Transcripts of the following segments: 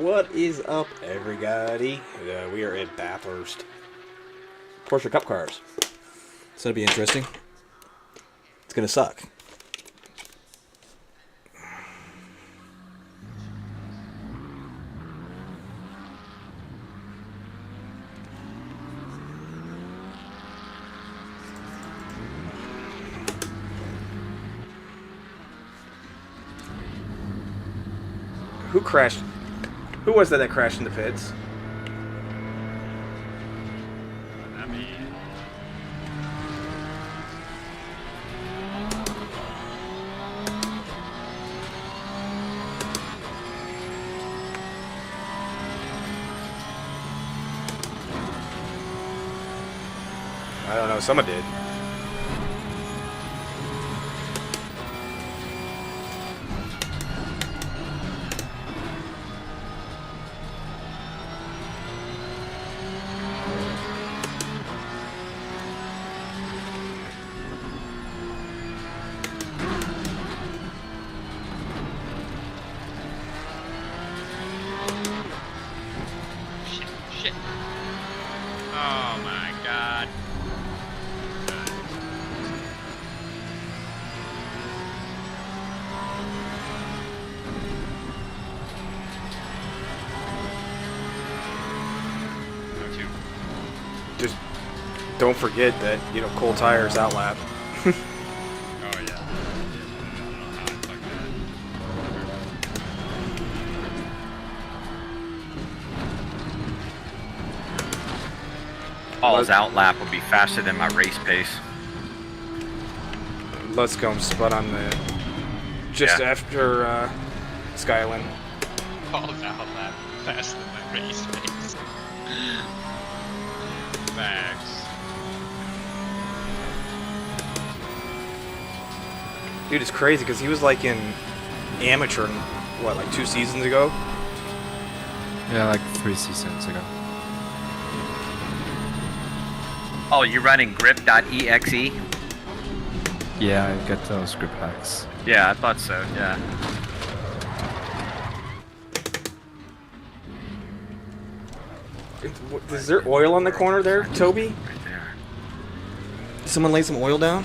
What is up, everybody? We are at Bathurst. Porsche Cup cars. So it'll be interesting. It's gonna suck. Who crashed? Who was that crashed in the pits? I mean, I don't know. Someone did. shit. Oh my god. No, two. Just don't forget that cold tires outlap. Oh yeah. I don't know how I fucked that. Paul's outlap will be faster than my race pace. Let's go spot on the just Yeah. after Skyline. Paul's outlap faster than my race pace. Facts. Dude, it's crazy because he was like in amateur, what, like 2 seasons ago? Yeah, like 3 seasons ago. Oh, you're running grip.exe? Yeah, I get those grip hacks. Yeah, I thought so, yeah. Is there oil on the corner there, Toby? Right there. Did someone lay some oil down?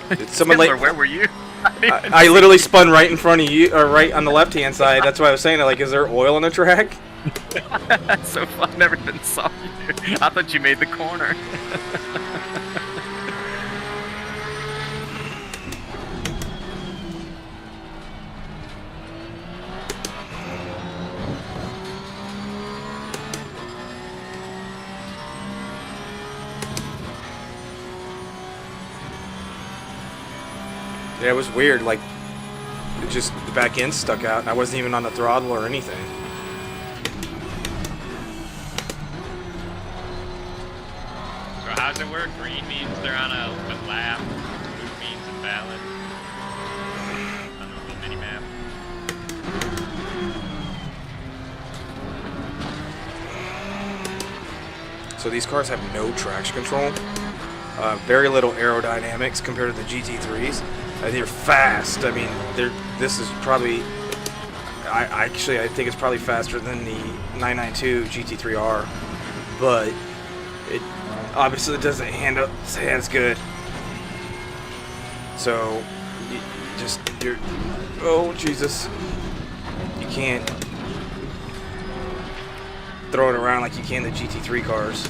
Did someone lay... Hitler, where were you? I literally spun right in front of you, or right on the left-hand side. That's why I was saying, like, is there oil on the track? That's so fun. I never even saw you. I thought you made the corner. Yeah, it was weird. Like, it just the back end stuck out, and I wasn't even on the throttle or anything. So how does it work? Green means they're on a lap. Blue means invalid. On the little mini map. So these cars have no traction control, very little aerodynamics compared to the GT3s. They're fast. I mean, this is probably. I think it's probably faster than the 992 GT3R, but it obviously doesn't hand up as good. So you're oh Jesus, you can't throw it around like you can the GT3 cars.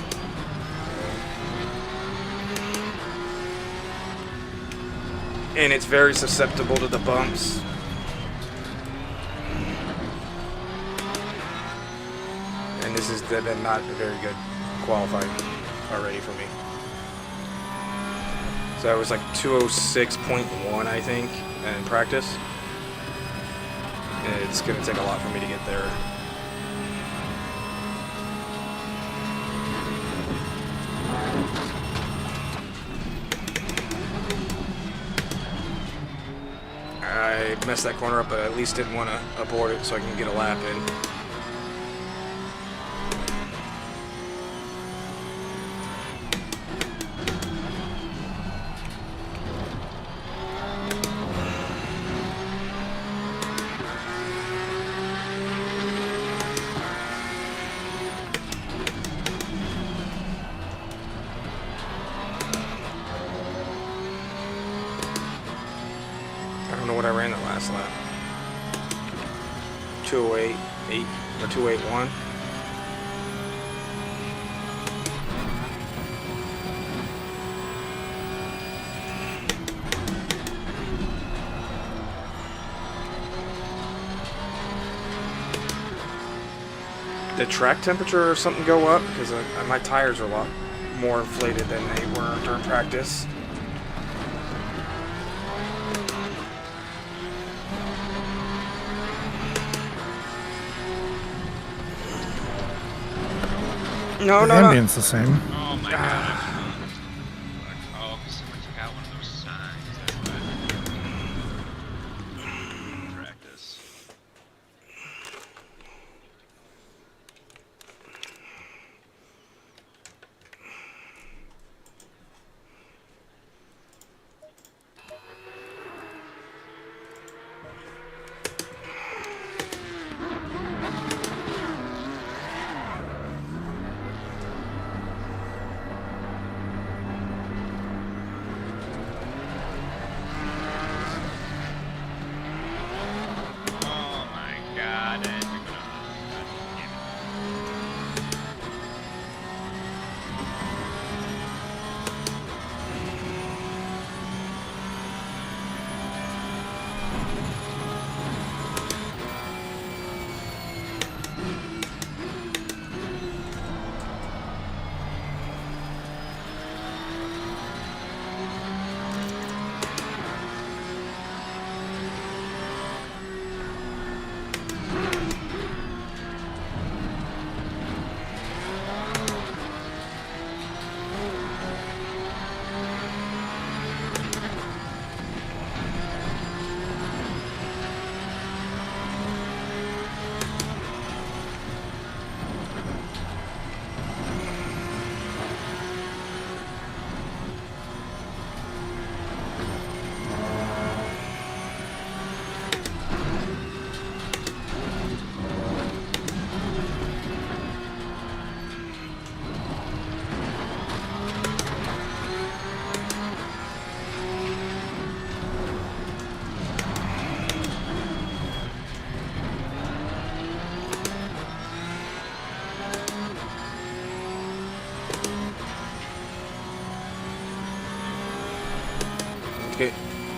And it's very susceptible to the bumps. And this is not a very good qualifying already for me. So I was like 206.1, I think, in practice. And it's going to take a lot for me to get there. I messed that corner up, but I at least didn't want to abort it so I can get a lap in. don't know what I ran the last lap. 208.8 or 281. Did track temperature or something go up? Because my tires are a lot more inflated than they were during practice. No, The no, no. ambient's the same. Oh my god. Oh, because someone took out one of those signs. That's why. Practice. Oh my god, and you're gonna. God damn it.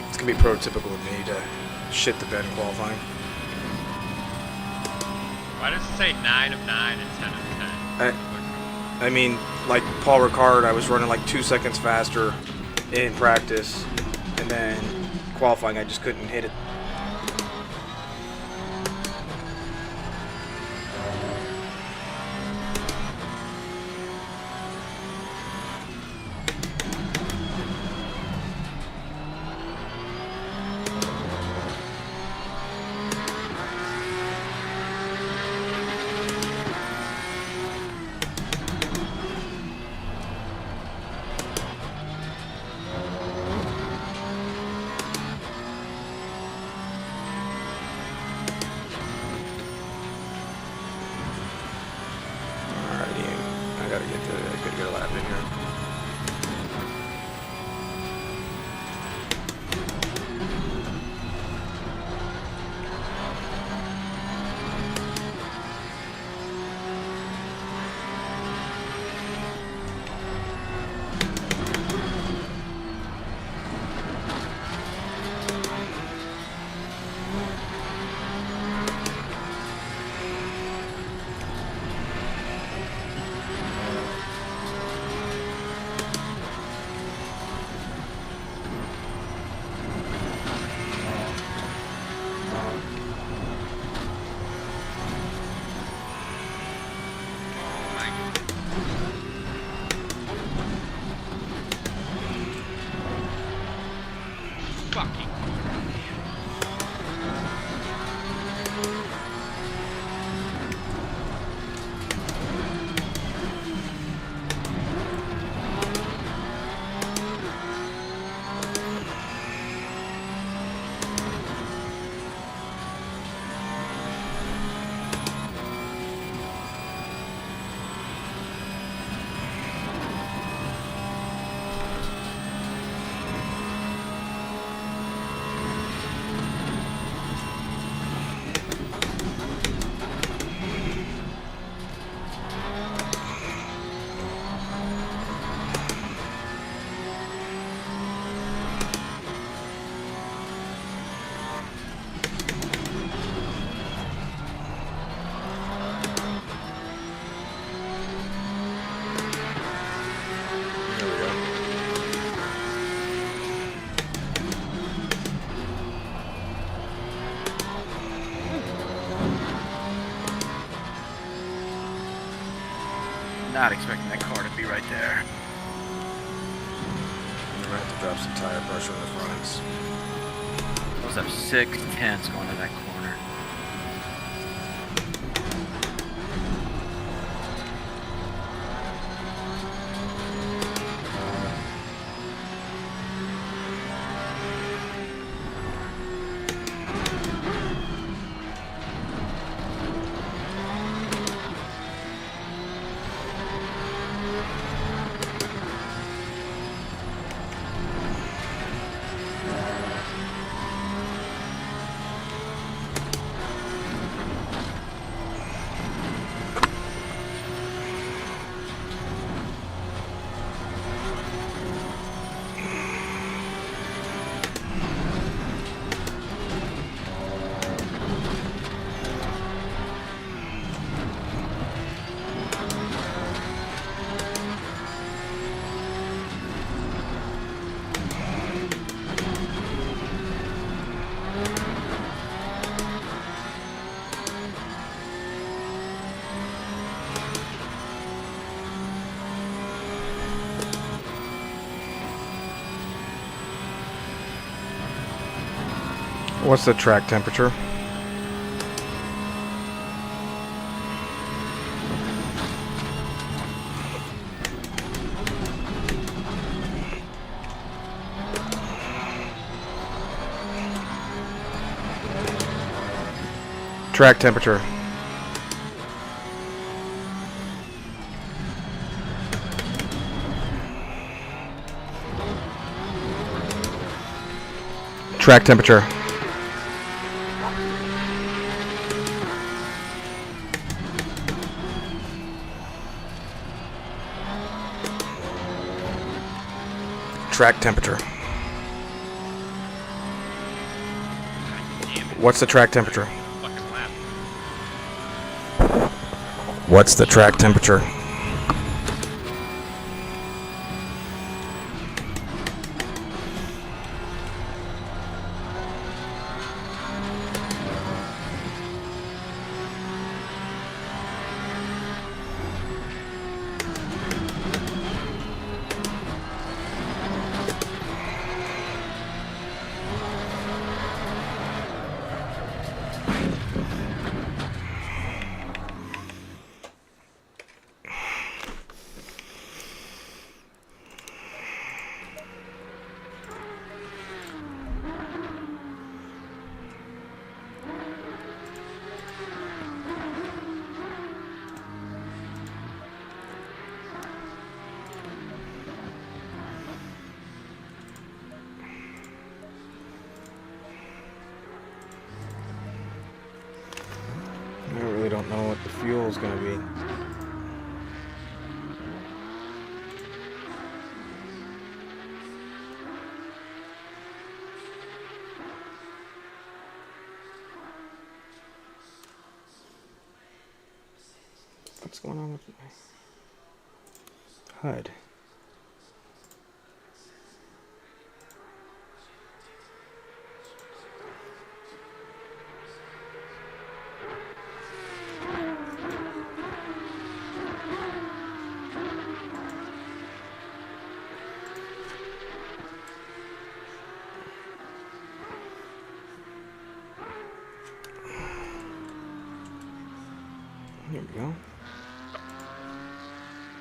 It's gonna be prototypical of me to shit the bed in qualifying. Why does it say 9 of 9 and 10 of 10? I mean, like Paul Ricard, I was running like 2 seconds faster in practice, and then qualifying, I just couldn't hit it. I gotta get a lap in here. Fucking. not expecting that car to be right there. We're gonna have to drop some tire pressure in the fronts. Those have 6 tenths going to that corner. What's the track temperature? Track temperature. Track temperature. Track temperature. Damn it. What's the track temperature? Fucking lap. What's the track temperature? I really don't know what the fuel is going to be. What's going on with my HUD? There we go.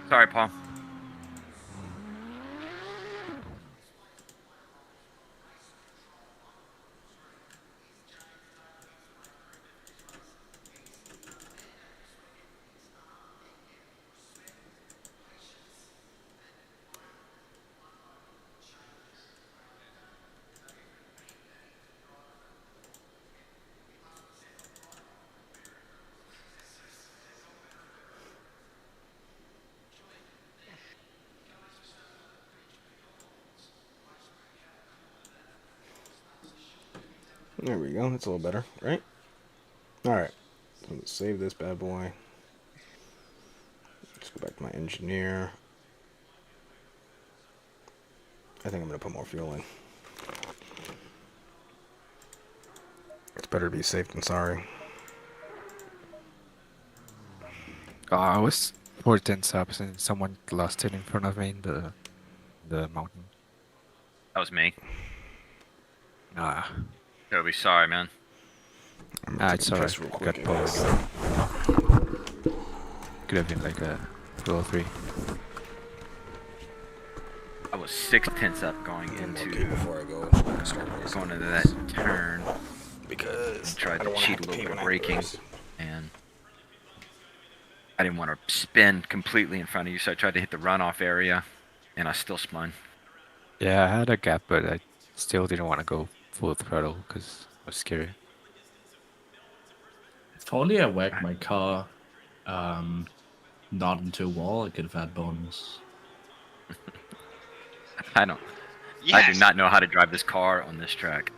Sorry, Paul. There we go. That's a little better, right? Alright. So let's save this bad boy. Let's go back to my engineer. I think I'm going to put more fuel in. It's better to be safe than sorry. I was 4 tenths up and someone lost it in front of me in the mountain. That was me. Ah, Toby, sorry, man. it's alright. Real Got quick. pulled. Could have been like a 203. I was 6 tenths up going Okay, into before I go start racing. going into that turn. Because Tried I to don't wanna cheat have a little pay bit when of I braking, race. and I didn't want to spin completely in front of you, so I tried to hit the runoff area, and I still spun. Yeah, I had a gap, but I still didn't want to go full throttle because it was scary. If only I whacked my car not into a wall, I could have had bonus. I don't. I do not know how to drive this car on this track.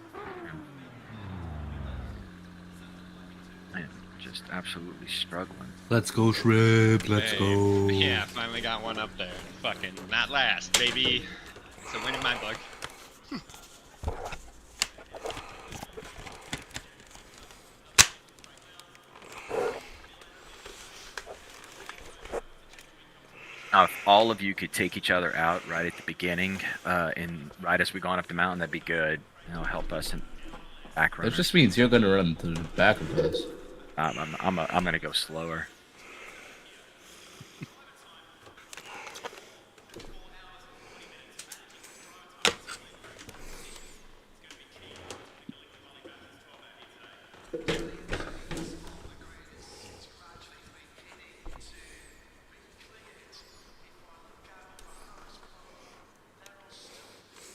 I am just absolutely struggling. Let's go, Shrib. Let's go. Yeah, finally got one up there. Fucking not last, baby. It's a win in my book. Now, if all of you could take each other out right at the beginning, and right as we go on up the mountain, that'd be good. It'll help us in back That runners. just means you're gonna run to the back of us. I'm gonna go slower.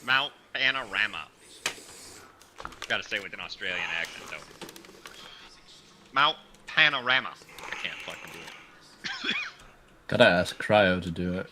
Mount Panorama. Gotta say with an Australian accent, though. Mount Panorama. I can't fucking do it. Gotta ask Cryo to do it.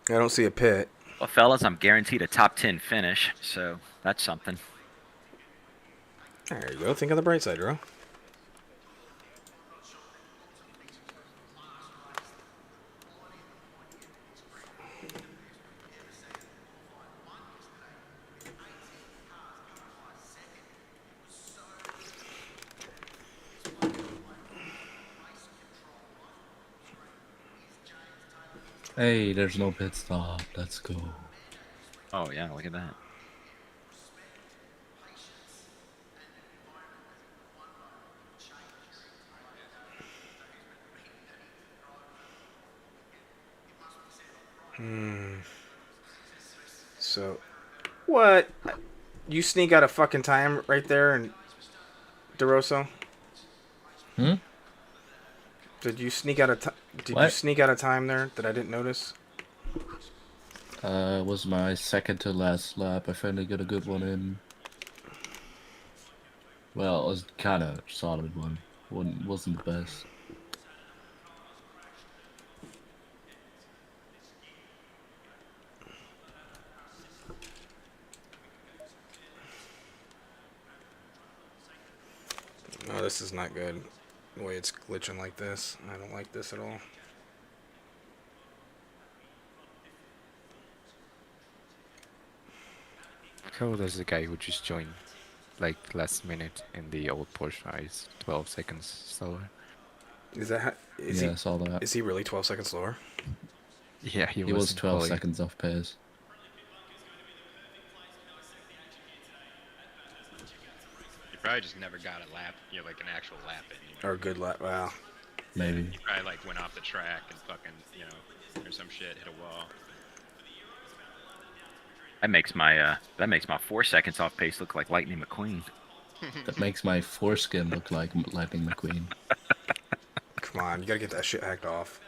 I don't see a pit. Well, fellas, I'm guaranteed a top 10 finish, so that's something. There you go. Think on the bright side, bro. Hey, there's no pit stop. Let's go. Oh yeah, look at that. So, what? You sneak out a fucking time right there in DeRosso? Hmm? Did you sneak out a time? Did you What? sneak out a time there that I didn't notice? It was my second to last lap. I finally got a good one in. Well, it was kind of solid one. Wasn't the best. No, this is not good. The way it's glitching like this. I don't like this at all. How old is the guy who just joined, like last minute in the old Porsche? He's 12 seconds slower. Is that? Is Yeah, I saw that. Is he really 12 seconds slower? Yeah, He was 12 seconds off pace. You probably just never got a lap, you know, like an actual lap in. Or a good lap? Wow. Maybe. You probably like went off the track and fucking, you know, or some shit, hit a wall. That makes my 4 seconds off pace look like Lightning McQueen. That makes my foreskin look like Lightning McQueen. Come on, you gotta get that shit hacked off.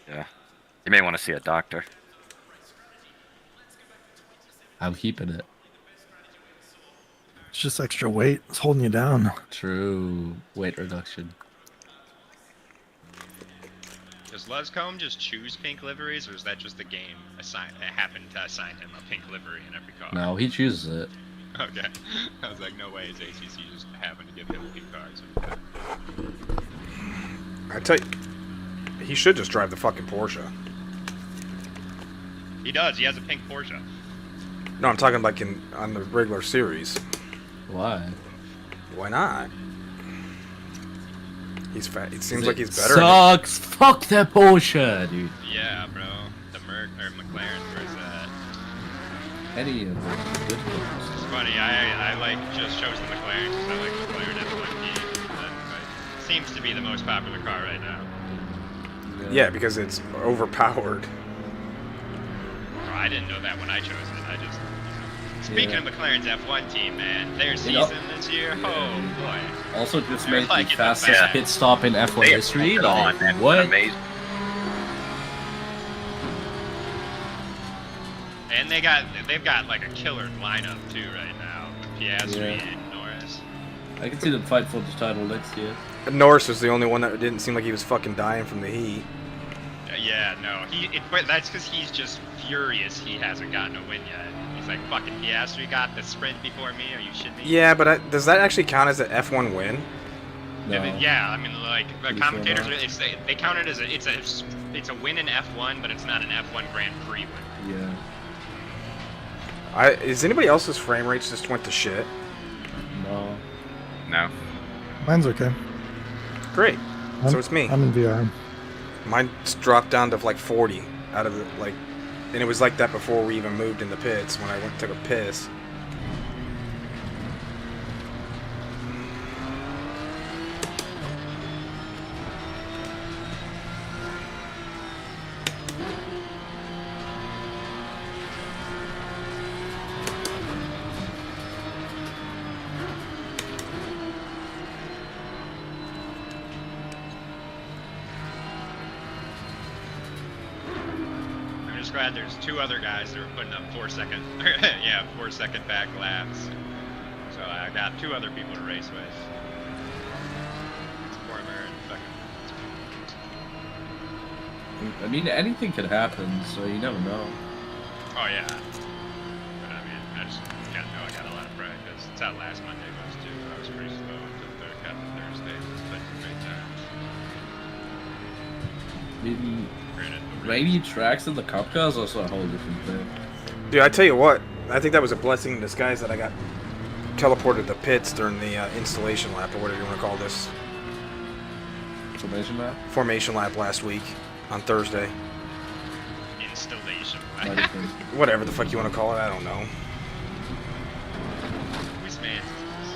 Yeah. You may want to see a doctor. I'm keeping it. It's just extra weight. It's holding you down. True weight reduction. Does Luscombe just choose pink liveries, or is that just the game happened to assign him a pink livery in every car? No, he chooses it. Okay. I was like, no way is ACC just happened to give him pink cards. I tell you, he should just drive the fucking Porsche. He does. He has a pink Porsche. No, I'm talking like on the regular series. Why? Why not? He's fat. It seems like he's better. Sucks. Fuck that Porsche, dude. Yeah, bro. The McLaren, where's that? Any of them. Good ones. It's funny. I like just chose the McLaren because I like McLaren F1P. That seems to be the most popular car right now. Yeah, because it's overpowered. Oh, I didn't know that when I chose it. I just. Speaking of McLaren's F1 team, man, their season this year, oh boy. Also just They're made like the in the fastest back. pit stop in F1 They history. are on, Like, man. what? Amazing. And they've got like a killer lineup too right now. Piastri and Norris. I can see them fight for the title next year. Norris was the only one that didn't seem like he was fucking dying from the heat. Yeah, no, but that's because he's just furious he hasn't gotten a win yet. He's like, fucking Piastri got the sprint before me. Are you shitting me? Yeah, but does that actually count as an F1 win? No. Yeah, I mean, like the Pretty commentators, sure they count it as it's a win in F1, but it's not an F1 Grand Prix win. Yeah. Is anybody else's frame rates just went to shit? No. No. Mine's okay. Great. So it's me. I'm in VR. Mine's dropped down to like 40 out of the like, and it was like that before we even moved in the pits when I went and took a piss. I'm just glad there's two other guys that are putting up 4 second, 4 second back laps. So I got two other people to race with. It's Former and fucking. I mean, anything could happen, so you never know. Oh yeah. But I mean, I just got I got a lot of practice. It's out last Monday was too. I was pretty slow until got to Thursday. But great times. Maybe Granted, rainy tracks in the Cup car is also a whole different thing. Dude, I tell you what, I think that was a blessing in disguise that I got teleported to pits during the installation lap, or whatever you want to call this. Information map? Formation lap last week on Thursday. installation. Might have been. Whatever the fuck you want to call it, I don't know. Whose man is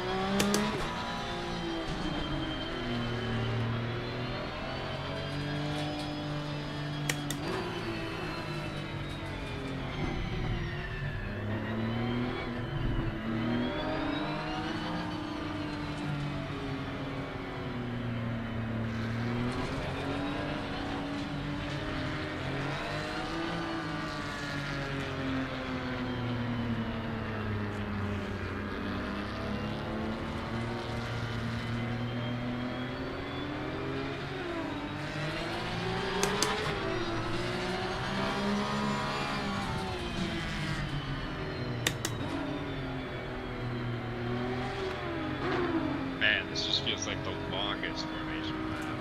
this just feels like the longest formation lap.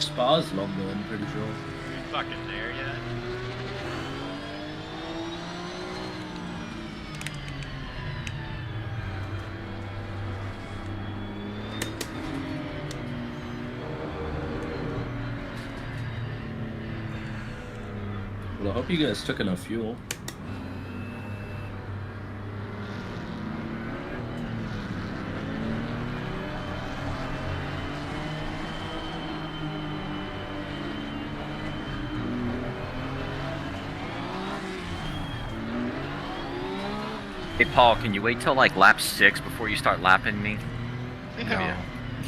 Spa's longer, I'm pretty sure. Are we fucking there yet? Well, I hope you guys took enough fuel. Hey, Paul, can you wait till like lap 6 before you start lapping me? No.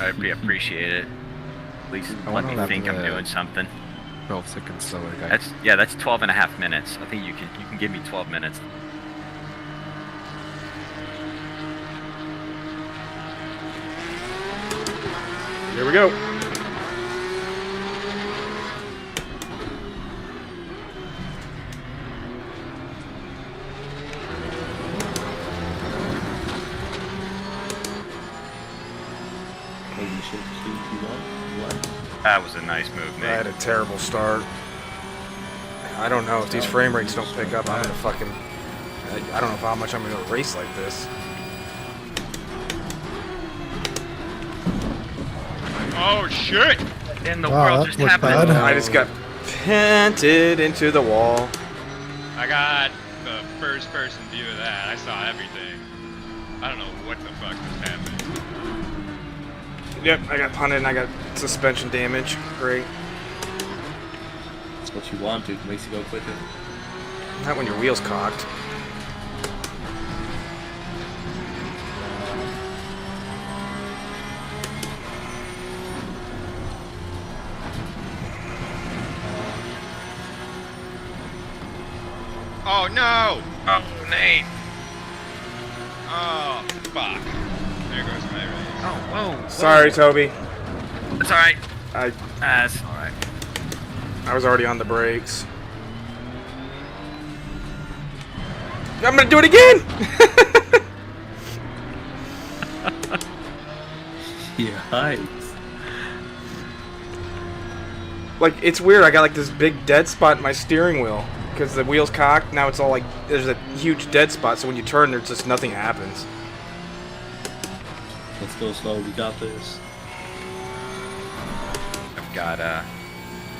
I'd appreciate it. At least I let wanna me lap think I'm the- doing something. 12 seconds slower, guy. That's 12 and a half minutes. I think you can give me 12 minutes. Here we go. That was a nice move, I Nate. had a terrible start. I don't know if these frame rates don't pick up. I'm gonna fucking. I don't know how much I'm gonna race like this. Oh shit! In the Wow, world that just looked happened. bad. I just got pinted into the wall. I got the first person view of that. I saw everything. I don't know what the fuck was happening. Yep, I got punted and I got suspension damage. Great. That's what you want, dude. Makes you go quicker. Not when your wheel's cocked. Oh no! Oh, Nate. Oh fuck! There goes my race. Oh, whoa. Sorry, Toby. That's all right. I That's all right. I was already on the brakes. I'm gonna do it again! Yikes. Like, it's weird. I got like this big dead spot in my steering wheel because the wheel's cocked. Now it's all like there's a huge dead spot. So when you turn, there's just nothing happens. Let's go slow. We got this. I've got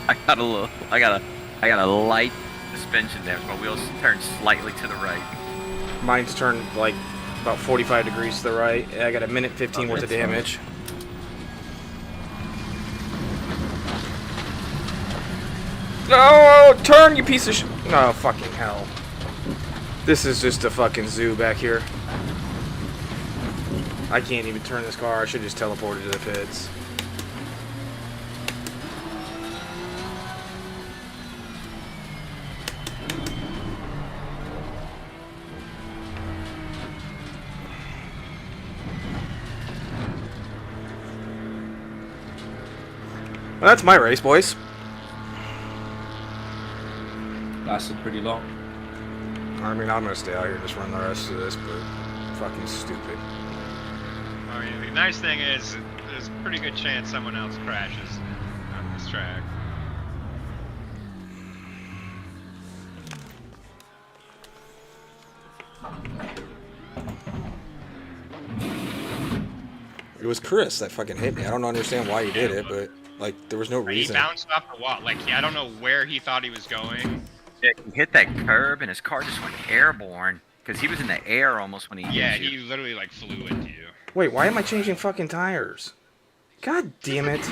I got a light suspension damage. My wheels turned slightly to the right. Mine's turned like about 45 degrees to the right. I got a minute 15 worth of that's fine. damage. No, turn, you piece of shit. No, fucking hell. This is just a fucking zoo back here. I can't even turn this car. I should just teleported to the pits. Well, that's my race, boys. Lasted pretty long. I mean, I'm gonna stay out here and just run the rest of this, but fucking stupid. I mean, the nice thing is, there's a pretty good chance someone else crashes on this track. It was Chris that fucking hit me. I don't understand why he did it, but like there was no He reason. bounced off the wall. Like, I don't know where he thought he was going. Yeah, he hit that curb and his car just went airborne because he was in the air almost when he Yeah, hit you. he literally like flew into you. Wait, why am I changing fucking tires? God damn it.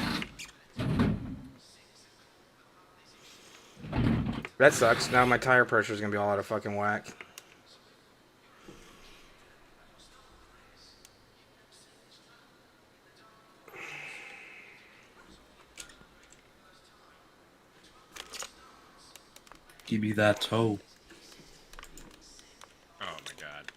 That sucks. Now my tire pressure is gonna be all out of fucking whack. Give me that toe. Oh my god.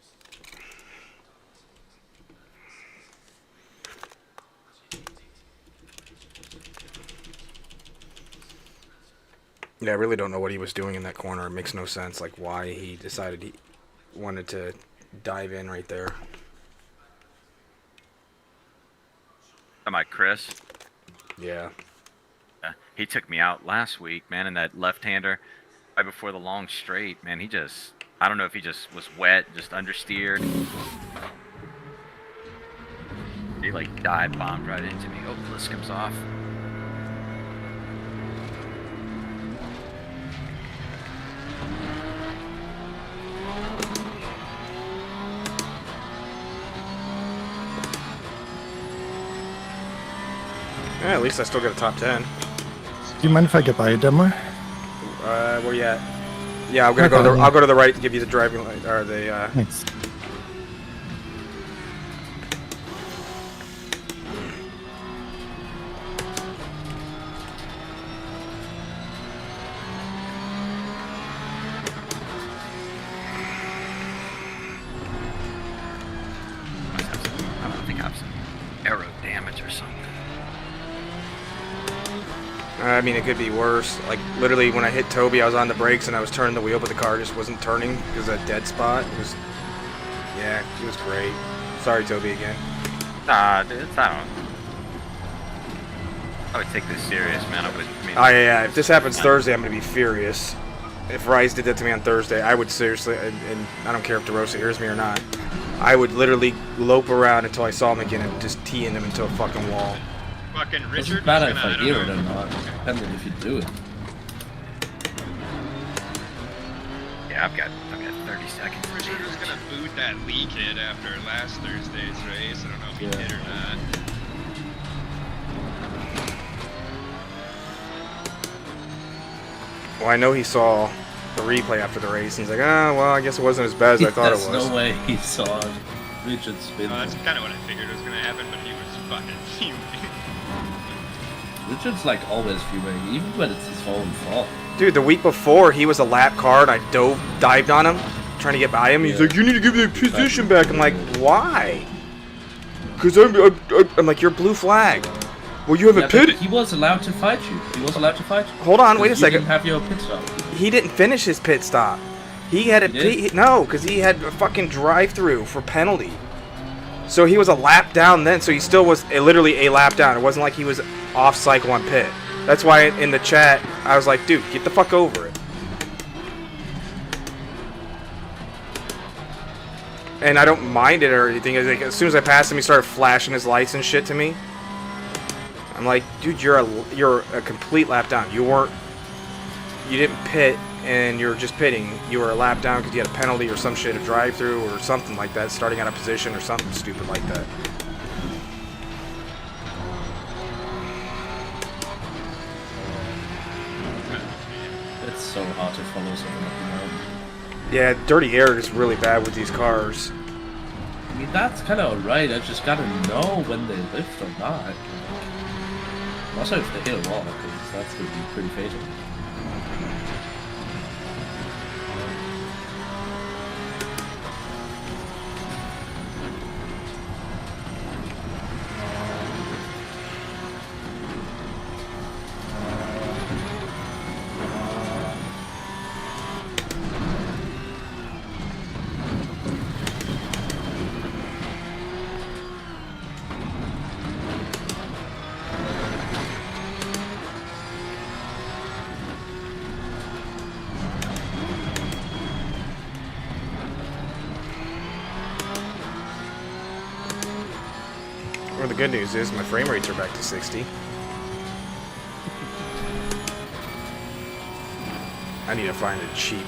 Yeah, I really don't know what he was doing in that corner. It makes no sense, like why he decided he wanted to dive in right there. Am I Chris? Yeah. He took me out last week, man, in that left-hander right before the long straight, man. He just, I don't know if he just was wet, just understeered. He like dive bombed right into me. Oh, list comes off. Yeah, at least I still got a top 10. Do you mind if I get by you, Demler? Where you at? Yeah, I'm gonna go. I'll go to the right to give you the driving light or the. Thanks. I don't think I have some aero damage or something. I mean, it could be worse. Like literally, when I hit Toby, I was on the brakes and I was turning the wheel, but the car just wasn't turning because of that dead spot. It was. Yeah, it was great. Sorry, Toby, again. Nah, dude, I don't. I would take this serious, man. I would. I mean, Yeah, if this happens Thursday, I'm gonna be furious. If Rise did that to me on Thursday, I would seriously, and I don't care if DeRosa hears me or not, I would literally lope around until I saw him again and just tee into him into a fucking wall. Fucking Doesn't Richard. matter was if gonna- I don't hear know. it or not, depending if you do it. yeah, I've got 30 seconds. Richard was gonna boot that Lee kid after last Thursday's race. I don't know if he Yeah. did or not. Well, I know he saw the replay after the race, and he's like, well, I guess it wasn't as bad as I thought it There's was. no way he saw Richard spin. Well, that's kind of what I figured was gonna happen, but he was fucking fuming. Richard's like always fuming, even when it's his own fault. Dude, the week before, he was a lap car, and I dived on him, trying to get by him. He's Yeah. like, you need to give me the position back. I'm like, why? Because I'm like, you're blue flag. Well, you haven't Yeah, but pitted. he was allowed to fight you. He was allowed to fight you. Hold on, wait a Because you second. didn't have your pit stop. He didn't finish his pit stop. He had a He did? no, because he had a fucking drive-through for penalty. So he was a lap down then. So he still was literally a lap down. It wasn't like he was off cycle on pit. That's why in the chat I was like, dude, get the fuck over it. And I don't mind it or anything. Like, as soon as I passed him, he started flashing his lights and shit to me. I'm like, dude, you're a complete lap down. You didn't pit and you're just pitting. You were a lap down because you had a penalty or some shit, a drive-through or something like that, starting out of position or something stupid like that. It's so hard to follow someone up the mountain. Yeah, dirty air is really bad with these cars. I mean, that's kind of alright. I just gotta know when they lift or not. Also, if they hit a wall, because that's gonna be pretty fatal. Well, the good news is my frame rates are back to 60. I need to find a cheap,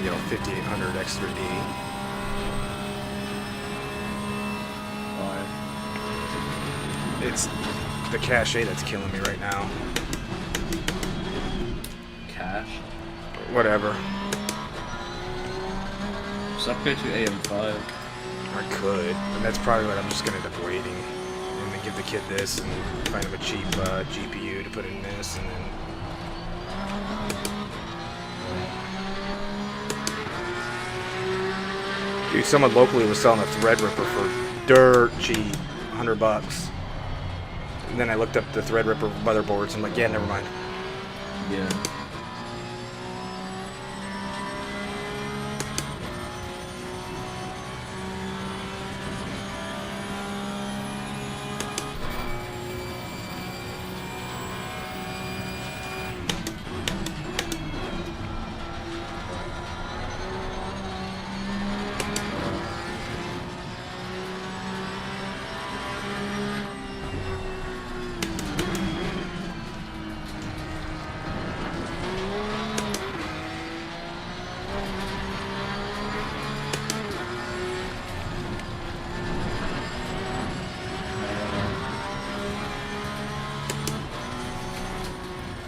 5800 X3D. It's the cachet that's killing me right now. Cash. Whatever. Just upgrade to AM5. I could, and that's probably what I'm just gonna end up waiting. And then give the kid this and find him a cheap GPU to put in this, and then. Dude, someone locally was selling a Threadripper for dirt cheap, $100. And then I looked up the Threadripper motherboards, and I'm like, yeah, never mind. Yeah.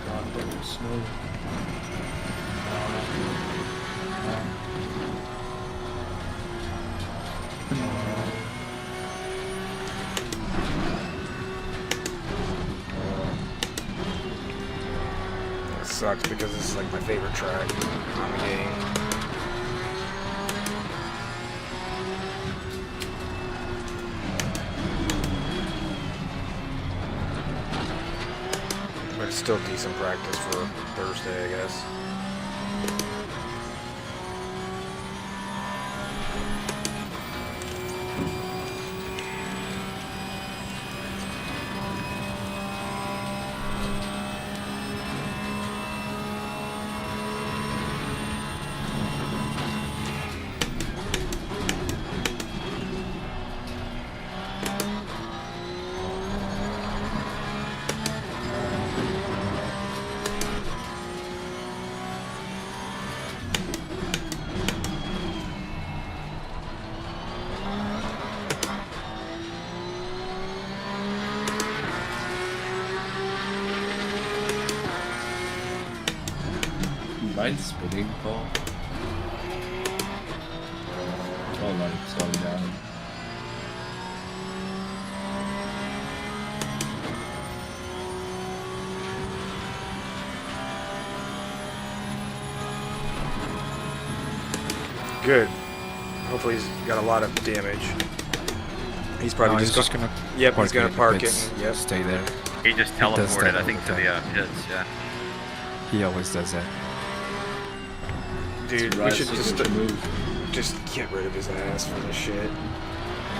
God, but it's snow. It sucks because this is like my favorite track on the game. But it's still decent practice for Thursday, I guess. mind spinning, Paul? Oh, no, it's going down. Good. Hopefully he's got a lot of damage. He's probably he's just gonna. Yep, he's gonna park it. and Yep. Stay there. He just does teleported, that I think, all to the the time. pits. Yeah. He always does that. Dude, we Right, should signature move. just get rid of his ass for this shit.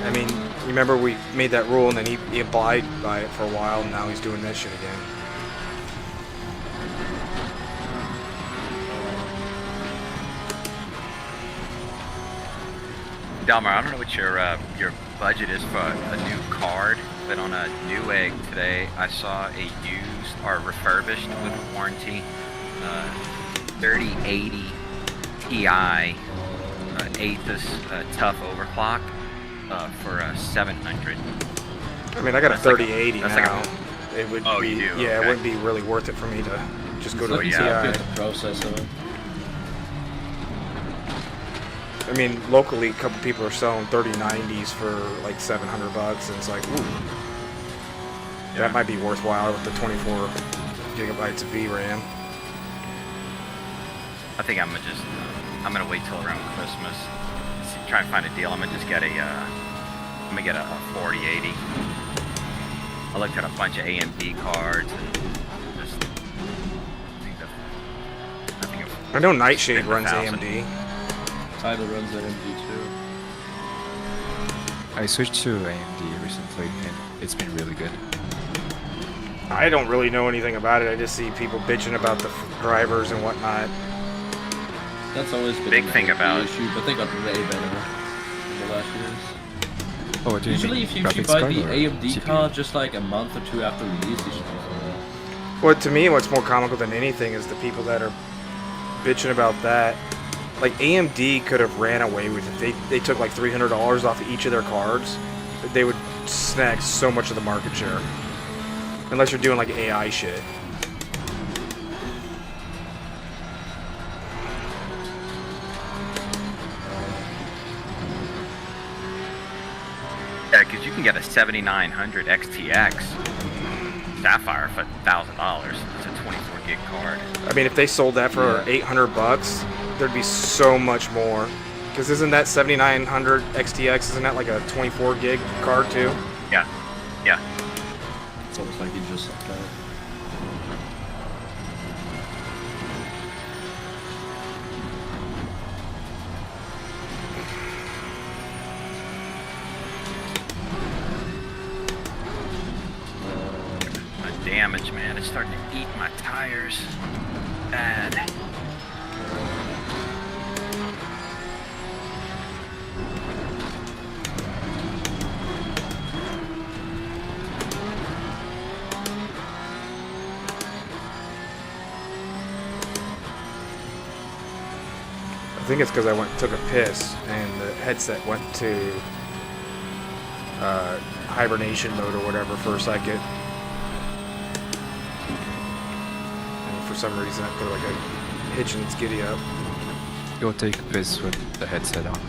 I mean, you remember we made that rule and then he abided by it for a while and now he's doing this shit again. Delmar, I don't know what your budget is for a new card, but on a new egg today, I saw a used or refurbished with warranty 3080 Ti Aethys tough overclock for 700. I mean, I got a That's like a- 3080 that's like now. a- It would Oh, be, you do? yeah, it Okay. wouldn't be really worth it for me to just go to a Looking TI. to upgrade the processor. I mean, locally, a couple people are selling 3090s for like $700, and it's like, ooh, Yeah. that might be worthwhile with the 24 gigabytes of VRAM. I think I'm gonna wait till around Christmas. Try and find a deal. I'm gonna just get a 4080. I looked at a bunch of AMD cards and just I know Nightshade Spend runs 1,000. AMD. Tidal runs AMD too. I switched to AMD recently, and it's been really good. I don't really know anything about it. I just see people bitching about the drivers and whatnot. That's always been Big an thing AMD about- issue, but they got way better in the last years. Oh, what do you Usually, mean? if you Graphics buy card the or AMD CPU? card just like a month or two after release, you should be fine. Well, to me, what's more comical than anything is the people that are bitching about that. Like, AMD could have ran away with it. They took like $300 off of each of their cards. They would snag so much of the market share. Unless you're doing like AI shit. Yeah, because you can get a 7900 XTX Sapphire for $1,000. It's a 24 gig card. I mean, if they sold that for Yeah. $800, there'd be so much more. Because isn't that 7900 XTX, isn't that like a 24 gig card too? Yeah, yeah. It's almost like you just like that. The damage, man, it's starting to eat my tires. Bad. I think it's because I took a piss and the headset went to hibernation mode or whatever for a second. And for some reason I put like a hitch in its giddy up. Go take a piss with the headset on.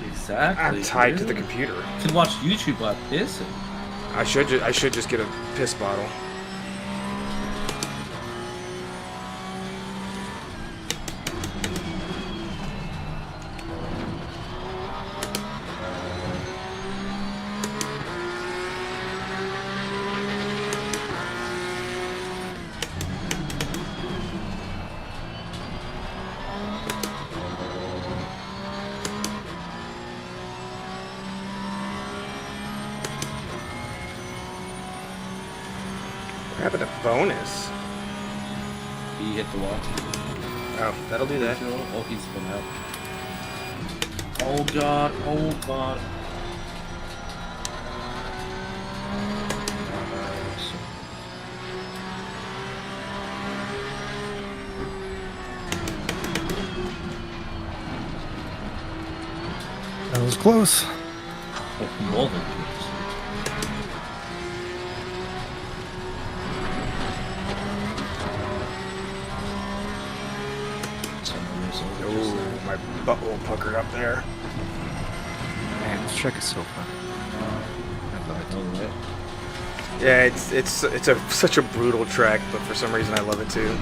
Exactly. I'm tied to the dude. computer. You can watch YouTube while pissing. I should just get a piss bottle. What happened to bonus? He hit the wall. Oh, that'll do that. Oh, he's been out. Oh god, oh god. That was close. Oh, more than close. So Ooh, my butthole puckered up there. Man, this track is so fun. I love it. Alright. Yeah, it's such a brutal track, but for some reason I love it too.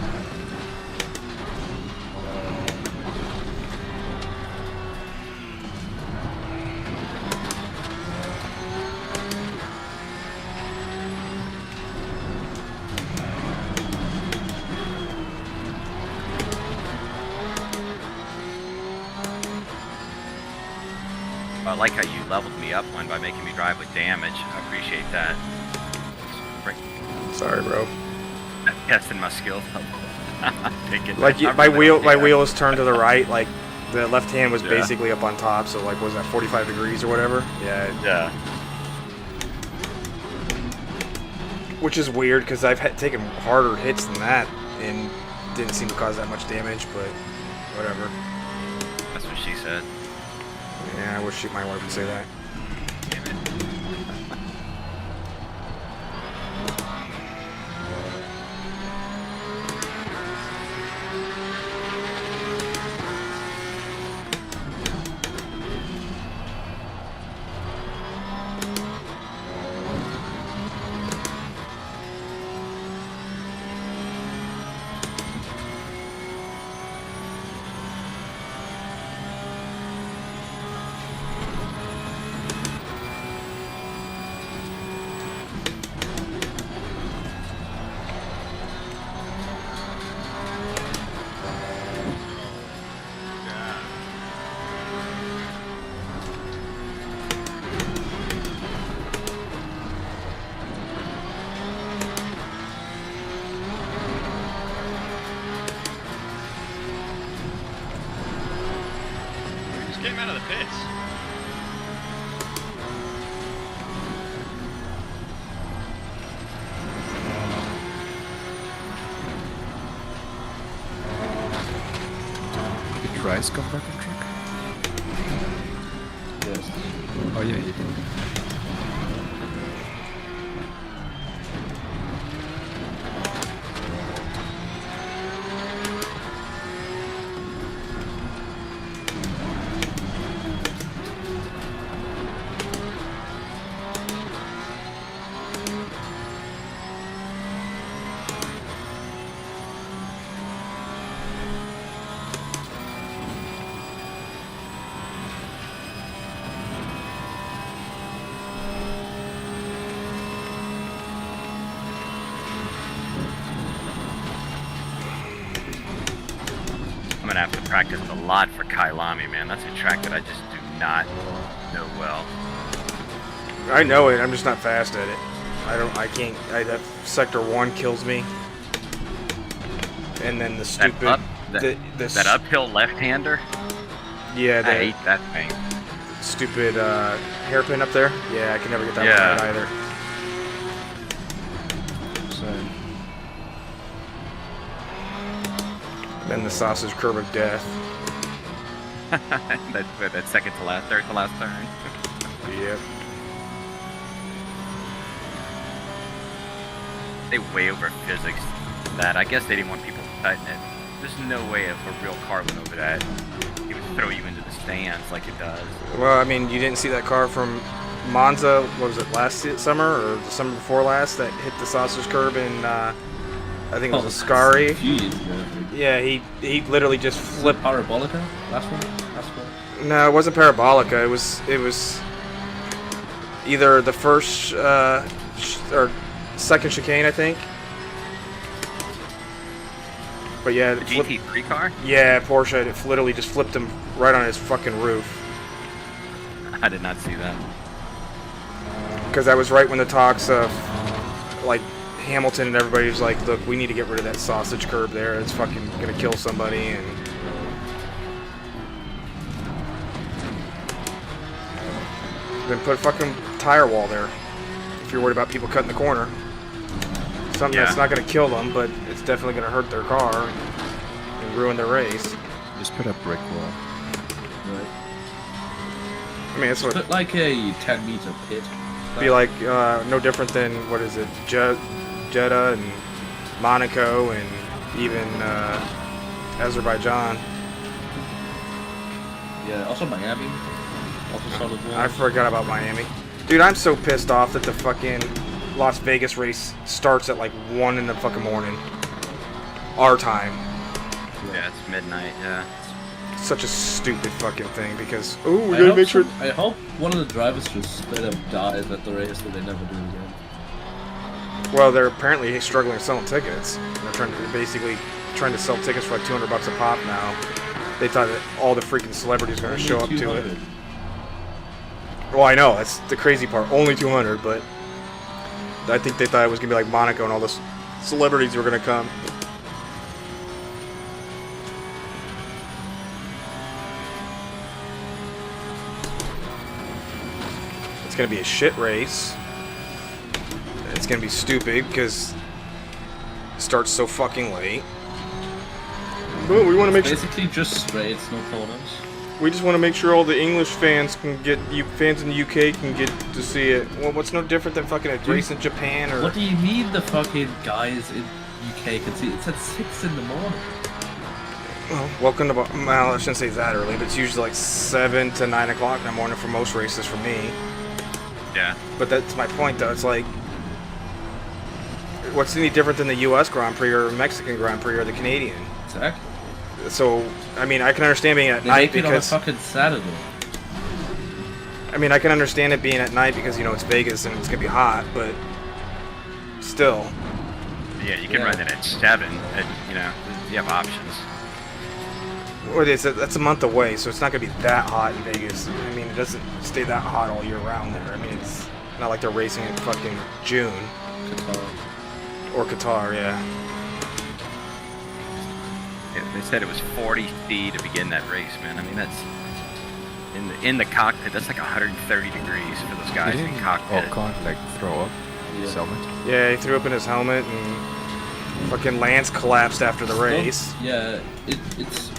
I like how you leveled me up one by making me drive with damage. I appreciate that. Sorry, bro. Testing my skill level. Thinking Like that- my I really don't care. wheel is turned to the right. Like the left hand was Yeah. basically up on top. So like, was that 45 degrees or whatever? Yeah. Yeah. Which is weird because I've taken harder hits than that and didn't seem to cause that much damage. But whatever. That's what she said. Yeah, I wish my wife would say that. Damn it. Just came out of the pits. Did Rice come back on track? Yes. Oh yeah, he did. I'm gonna have to practice a lot for Kailami, man. That's a track that I just do not know well. I know it. I'm just not fast at it. I can't. That sector 1 kills me. And then the stupid. That uphill left-hander. Yeah, I the hate that thing. stupid hairpin up there. Yeah, I can never get that Yeah. one right either. So, Then the sausage curb of death. that second to last, third to last turn. Yep. They way over physics that. I guess they didn't want people cutting it. There's no way if a real car went over that, it would throw you into the stands like it does. Well, I mean, you didn't see that car from Monza. What was it, last summer or the summer before last that hit the sausage curb in? I think it was a a Scari. few years ago, I think. Yeah, he literally just flipped. Parabolica? Last one? No, it wasn't Parabolica. It was either the first or second chicane, I think. But yeah, The it flipped, GT3 car? yeah, Porsche. It literally just flipped him right on his fucking roof. I did not see that. Because that was right when the talks of like Hamilton and everybody was like, look, we need to get rid of that sausage curb there. It's fucking gonna kill somebody. And then put a fucking tire wall there if you're worried about people cutting the corner. Something that's not gonna kill them, but it's definitely gonna hurt their car and ruin their race. Just put a brick wall. Right. I mean, it's what Put like a 10-meter pit. be like no different than what is it, Jeddah and Monaco and even Azerbaijan. Yeah, also Miami. Also solid one. I forgot about Miami. Dude, I'm so pissed off that the fucking Las Vegas race starts at like 1 in the fucking morning. Our time. Yeah, it's midnight. Yeah. Such a stupid fucking thing because, oh, we I gotta hope make sure. I hope one of the drivers just straight up dies at the race that they never do again. Well, they're apparently struggling selling tickets. They're basically trying to sell tickets for like $200 a pop now. They thought that all the freaking celebrities were gonna show up to it. 200. Well, I know, that's the crazy part. Only 200, but I think they thought it was gonna be like Monaco and all the celebrities were gonna come. It's gonna be a shit race. It's gonna be stupid because it starts so fucking late. But we want to make sure. Basically just straights, no corners. We just want to make sure all the English fans can get. Fans in the UK can get to see it. Well, what's no different than fucking a race in Japan or? What do you mean the fucking guys in UK can see it? It's at 6 in the morning. Well, welcome to. Well, I shouldn't say that early, but it's usually like 7 to 9 o'clock in the morning for most races for me. Yeah. But that's my point, though. It's like, what's any different than the U.S. Grand Prix or Mexican Grand Prix or the Canadian? Exactly. So, I mean, I can understand being at They night make it on a because fucking Saturday. I mean, I can understand it being at night because you know it's Vegas and it's gonna be hot, but still. Yeah, you can Yeah. run it at 7. You know, you have options. What is it? That's a month away, so it's not gonna be that hot in Vegas. I mean, it doesn't stay that hot all year round there. I mean, it's not like they're racing in fucking June Qatar. or Qatar, yeah. They said it was 40 feet to begin that race, man. I mean, that's in the cockpit. That's like 130 degrees for those guys in Didn't cockpit. Ocon like throw up his helmet? Yeah, he threw up in his helmet and fucking Lance collapsed after the race. Yeah,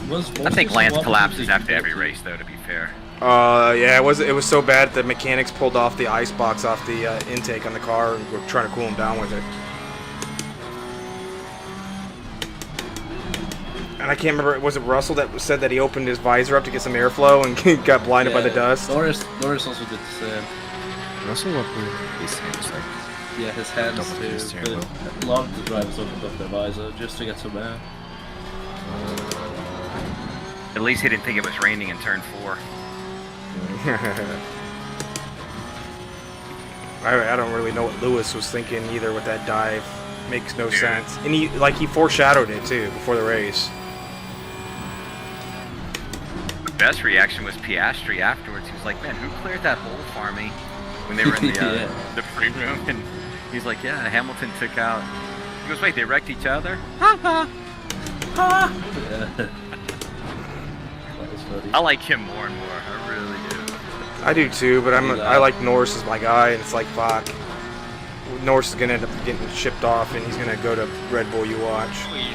was. I think Lance mostly collapses what after we every did. race, though. To be fair. Yeah, it was so bad the mechanics pulled off the ice box off the intake on the car and were trying to cool him down with it. And I can't remember, was it Russell that said that he opened his visor up to get some airflow and got blinded by the dust? Norris also did the same. Russell with his hands like Yeah, his hands Double too. his steering But a lot of the drivers opened up their visor just to get some air. At least he didn't think it was raining in turn 4. I don't really know what Lewis was thinking either with that dive. Makes no sense. And he foreshadowed it too before the race. The best reaction was Piastri afterwards. He was like, "Man, who cleared that hole for me?" When they were in the Yeah. the free room, and he's like, "Yeah, Hamilton took out." He goes, "Wait, they wrecked each other?" Yeah. That was funny. I like him more and more. I really do. I do too, but I like Norris as my guy, and it's like fuck. Norris is gonna end up getting shipped off, and he's gonna go to Red Bull. You watch. Please,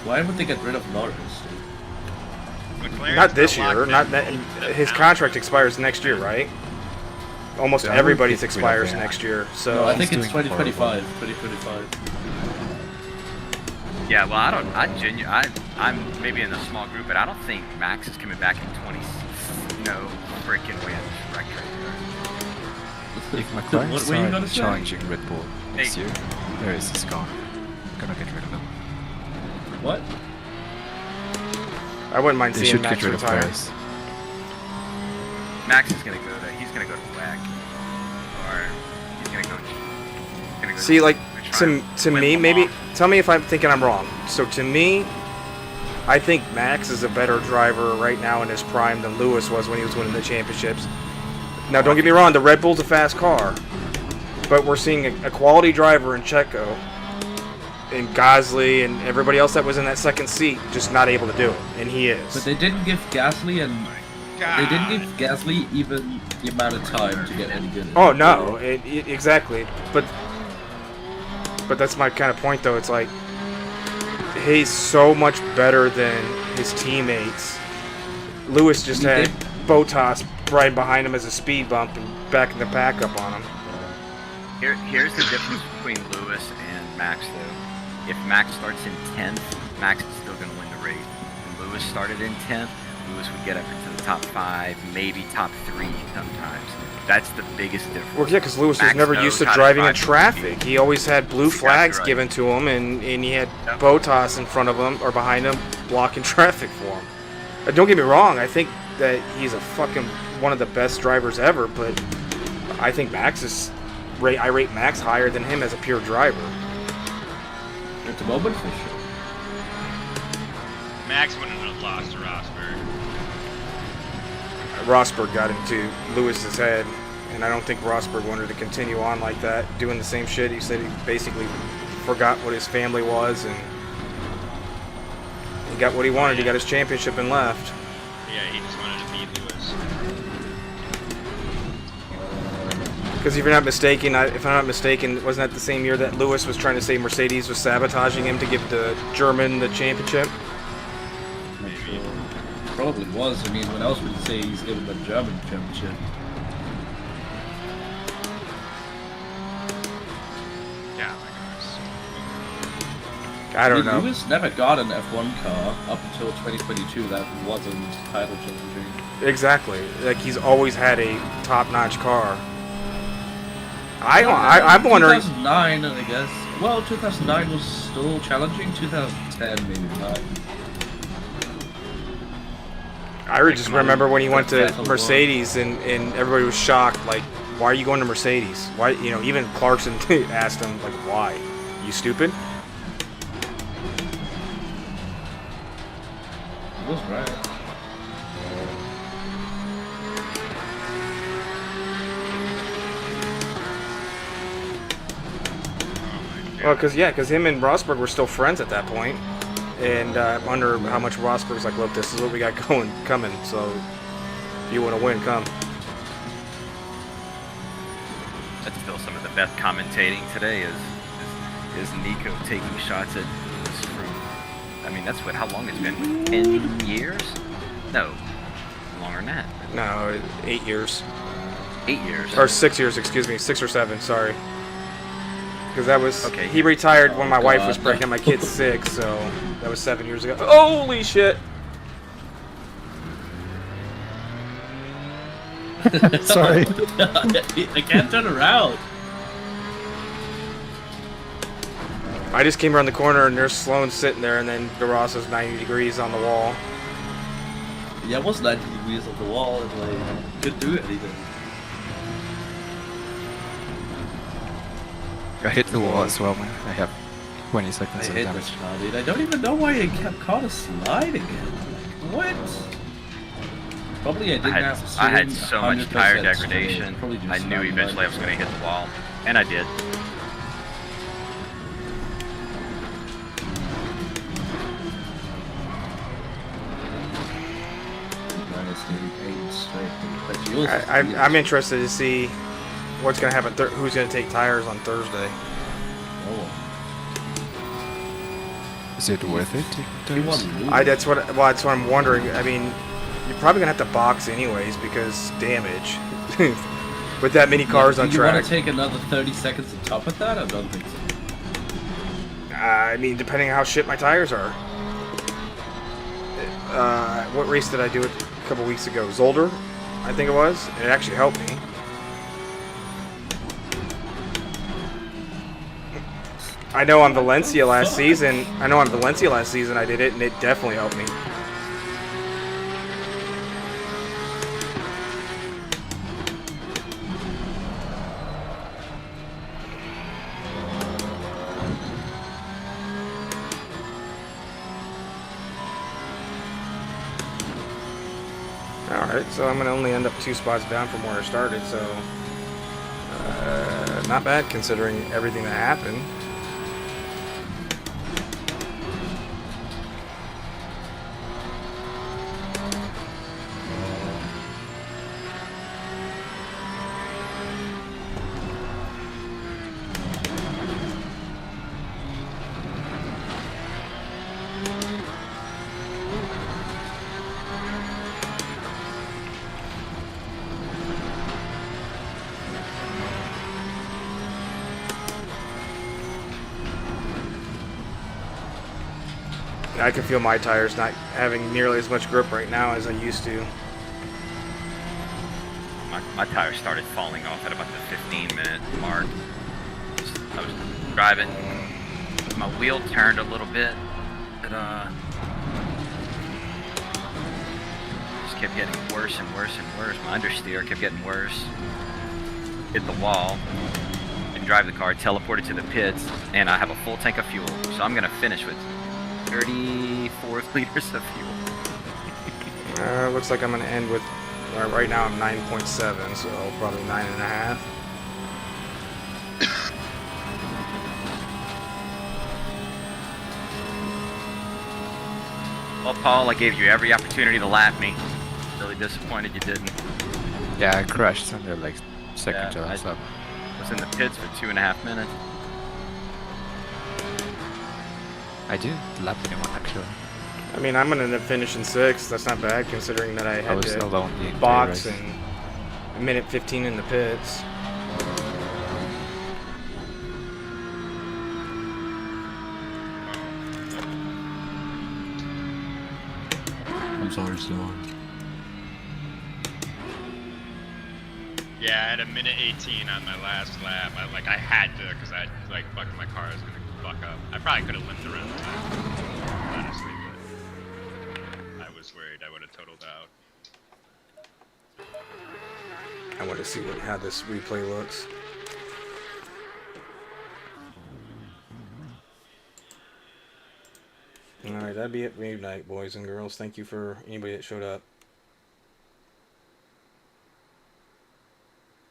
Why would they get rid of Norris? McLaren's Not this still year. locked Not in. that. His Now. contract expires next year, right? Almost Yeah, I would everybody's get rid of expires him. next year. So No, I think he's it's doing 2025. horrible. 2025. Yeah, well, I'm maybe in a small group, but I don't think Max is coming back in 20. No freaking wins record. If McLaren What were you gonna start say? challenging Red Bull next Hey. year, the race is gone. Gonna get rid of them. What? I wouldn't mind They seeing should Max get rid of retire. Perez. Max is gonna go to. He's gonna go to WAC, or he's gonna go. See, like try to win me, them maybe off. tell me if I'm thinking I'm wrong. So to me, I think Max is a better driver right now in his prime than Lewis was when he was winning the championships. Now, don't get me wrong, the Red Bull's a fast car, but we're seeing a quality driver in Checo, and Gasly, and everybody else that was in that second seat just not able to do it, and he But is. they didn't give Gasly God. they didn't give Gasly even the amount of time to get any good. Oh no, exactly. But that's my kind of point, though. It's like he's so much better than his teammates. Lewis just He had did. Bottas right behind him as a speed bump and backing the pack up on him. Here's the difference between Lewis and Max, though. If Max starts in 10th, Max is still going to win the race. When Lewis started in 10th, Lewis would get up into the top 5, maybe top 3 sometimes. That's the biggest difference. Well, yeah, because Lewis was Max never knows used to how to driving in drive traffic. He always had blue That's exactly flags right. given to him, and he had Yep. Botas in front of him or behind him blocking traffic for him. Don't get me wrong, I think that he's a fucking one of the best drivers ever, but I think Max is I rate Max higher than him as a pure driver. At the moment, for sure. Max wouldn't have lost to Rosberg. Rosberg got into Lewis's head, and I don't think Rosberg wanted to continue on like that, doing the same shit. He said he basically forgot what his family was, and he got what he wanted. He got his championship and left. Yeah, he just wanted to beat Lewis. Because if I'm not mistaken, wasn't that the same year that Lewis was trying to say Mercedes was sabotaging him to give the German the championship? Maybe. Probably was. I mean, when else would you say he's given the German championship? Yeah, my gosh. I don't know. Lewis never got an F1 car up until 2022 that wasn't title challenging. Exactly. Like, he's always had a top-notch car. I'm wondering. 2009, I guess. Well, 2009 was still challenging. 2010, maybe not. I just remember when he went to That's Mercedes and everybody was shocked. Like, why are you going to Mercedes? Why? You know, even Clarkson asked him, like, why? You stupid? He was right. Well, because him and Rosberg were still friends at that point, and I wonder how much Rosberg's like, look, this is what we got coming. So, if you want to win, come. That's still some of the best commentating today is Nico taking shots at Lewis from, I mean, that's how long it's been? 10 years? No, longer than that. No, 8 years 8 years. or 6 years, excuse me, 6 or 7. Sorry. Because that was Okay. he retired when my wife was God. pregnant. My kid's 6, so that was 7 years ago. Holy shit! Sorry. I can't turn around. I just came around the corner and there's Sloan sitting there, and then DeRosa's 90 degrees on the wall. Yeah, it was 90 degrees on the wall and like couldn't do anything. I hit the wall as well, man. I have 20 I seconds of hate damage. this car, dude. I don't even know why I kept caught a slide again. Like, what? Probably I didn't have to I had swing so much 100% tire straight. degradation. Probably just I knew slide eventually I was going to hit the wall, and I did. I'm interested to see what's going to happen. Who's going to take tires on Thursday? Oh. Is it worth it? He won Lewis. That's what I'm wondering. I mean, you're probably going to have to box anyways because damage. With that many cars on Do you track. want to take another 30 seconds on top of that? I don't think so. I mean, depending on how shit my tires are. What race did I do it a couple weeks ago? Zolder, I think it was. It actually helped me. I know on Valencia last season. I did it, and it definitely helped me. Alright, so I'm going to only end up 2 spots down from where I started, so not bad considering everything that happened. I can feel my tires not having nearly as much grip right now as I used to. My tires started falling off at about the 15-minute mark. I was driving, my wheel turned a little bit, but just kept getting worse and worse and worse. My understeer kept getting worse. Hit the wall, and drive the car, teleported to the pits, and I have a full tank of fuel. So I'm gonna finish with 34 liters of fuel. Looks like I'm going to end with, right now I'm 9.7, so probably 9.5. Well, Paul, I gave you every opportunity to lap me. Really disappointed you didn't. Yeah, I crashed on the like second Yeah, to last lap. Was in the pits for 2.5 minutes. I didn't lap anyone actually. I mean, I'm going to finish in 6th. That's not bad considering that I I had was to alone the entire box race. and a minute 15 in the pits. I'm sorry, Storm. Yeah, I had a minute 18 on my last lap. I had to, because I like fucking my car was gonna fuck up. I probably could have limped around the time, honestly, but I was worried I would have totaled out. I want to see how this replay looks. Alright, that'd be it for me tonight, boys and girls. Thank you for anybody that showed up.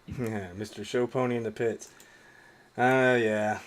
Yeah, Mr. Show Pony in the pits. Yeah.